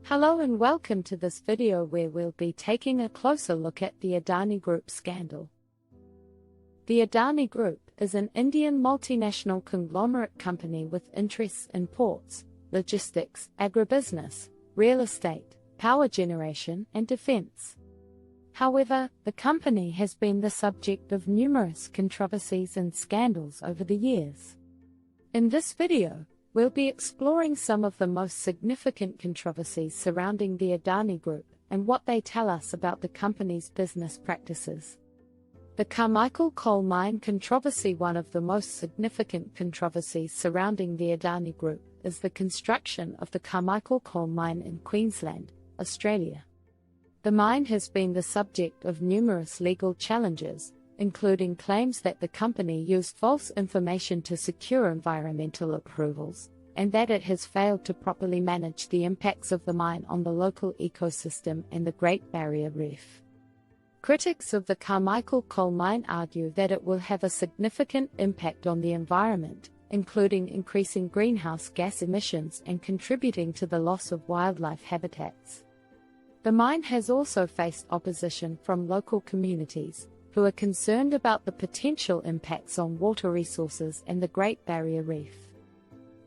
Hello and welcome to this video where we'll be taking a closer look at the Adani Group scandal. The Adani Group is an Indian multinational conglomerate company with interests in ports, logistics, agribusiness, real estate, power generation, and defense. However, the company has been the subject of numerous controversies and scandals over the years. In this video, we'll be exploring some of the most significant controversies surrounding the Adani Group and what they tell us about the company's business practices. The Carmichael coal mine controversy. One of the most significant controversies surrounding the Adani Group is the construction of the Carmichael coal mine in Queensland, Australia. The mine has been the subject of numerous legal challenges, including claims that the company used false information to secure environmental approvals, and that it has failed to properly manage the impacts of the mine on the local ecosystem and the Great Barrier Reef. Critics of the Carmichael coal mine argue that it will have a significant impact on the environment, including increasing greenhouse gas emissions and contributing to the loss of wildlife habitats. The mine has also faced opposition from local communities, who are concerned about the potential impacts on water resources and the Great Barrier Reef.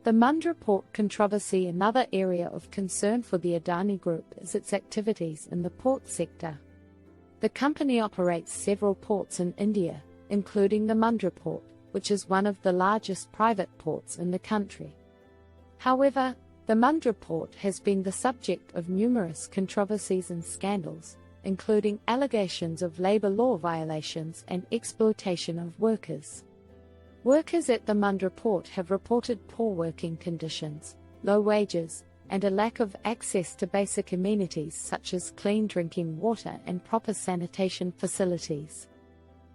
The Mundra Port controversy. Another area of concern for the Adani Group is its activities in the port sector. The company operates several ports in India, including the Mundra Port, which is one of the largest private ports in the country. However, the Mundra Port has been the subject of numerous controversies and scandals, including allegations of labor law violations and exploitation of workers. Workers at the Mundra Port have reported poor working conditions, low wages, and a lack of access to basic amenities such as clean drinking water and proper sanitation facilities.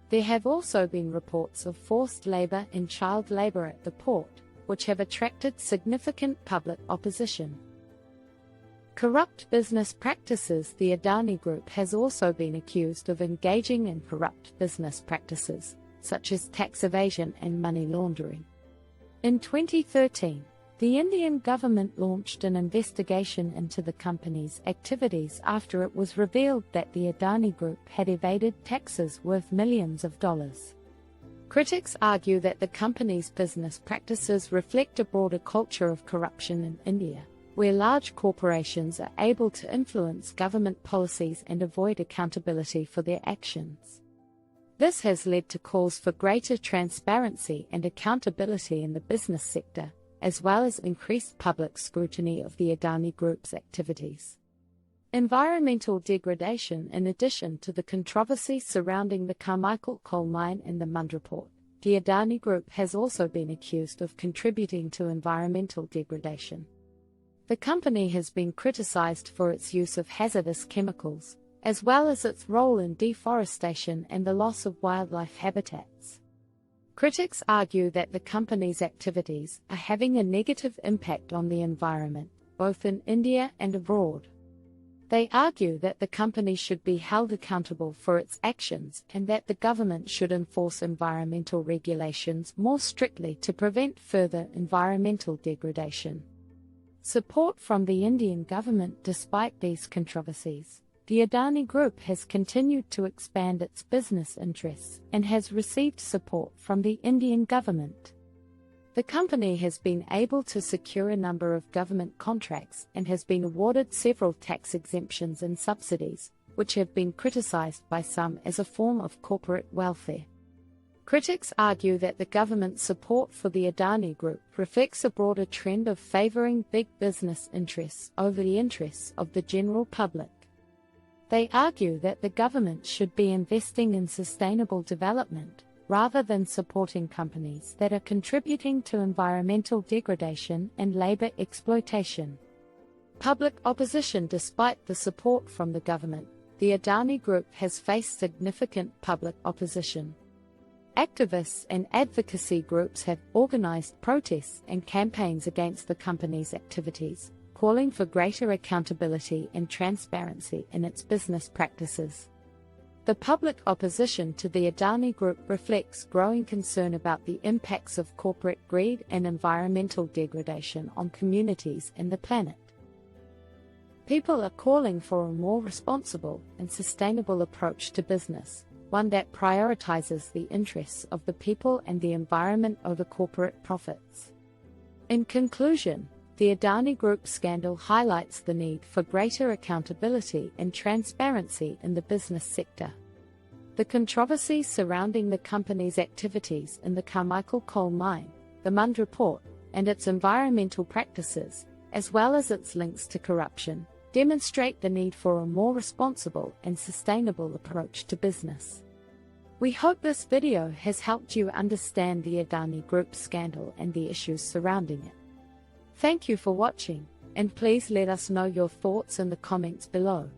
There have also been reports of forced labor and child labor at the port, which have attracted significant public opposition. Corrupt business practices. The Adani Group has also been accused of engaging in corrupt business practices, such as tax evasion and money laundering. In 2013, the Indian government launched an investigation into the company's activities after it was revealed that the Adani Group had evaded taxes worth millions of dollars. Critics argue that the company's business practices reflect a broader culture of corruption in India, where large corporations are able to influence government policies and avoid accountability for their actions. This has led to calls for greater transparency and accountability in the business sector, as well as increased public scrutiny of the Adani Group's activities. Environmental degradation. In addition to the controversy surrounding the Carmichael coal mine and the Mundra Port, the Adani Group has also been accused of contributing to environmental degradation. The company has been criticized for its use of hazardous chemicals, as well as its role in deforestation and the loss of wildlife habitats. Critics argue that the company's activities are having a negative impact on the environment, both in India and abroad. They argue that the company should be held accountable for its actions and that the government should enforce environmental regulations more strictly to prevent further environmental degradation. Support from the Indian government. Despite these controversies, the Adani Group has continued to expand its business interests and has received support from the Indian government. The company has been able to secure a number of government contracts and has been awarded several tax exemptions and subsidies, which have been criticized by some as a form of corporate welfare. Critics argue that the government's support for the Adani Group reflects a broader trend of favoring big business interests over the interests of the general public. They argue that the government should be investing in sustainable development, rather than supporting companies that are contributing to environmental degradation and labor exploitation. Public opposition. Despite the support from the government, the Adani Group has faced significant public opposition. Activists and advocacy groups have organized protests and campaigns against the company's activities, calling for greater accountability and transparency in its business practices. The public opposition to the Adani Group reflects growing concern about the impacts of corporate greed and environmental degradation on communities and the planet. People are calling for a more responsible and sustainable approach to business, one that prioritizes the interests of the people and the environment over corporate profits. In conclusion, the Adani Group scandal highlights the need for greater accountability and transparency in the business sector. The controversies surrounding the company's activities in the Carmichael coal mine, the Mund report, and its environmental practices, as well as its links to corruption, demonstrate the need for a more responsible and sustainable approach to business. We hope this video has helped you understand the Adani Group scandal and the issues surrounding it. Thank you for watching, and please let us know your thoughts in the comments below.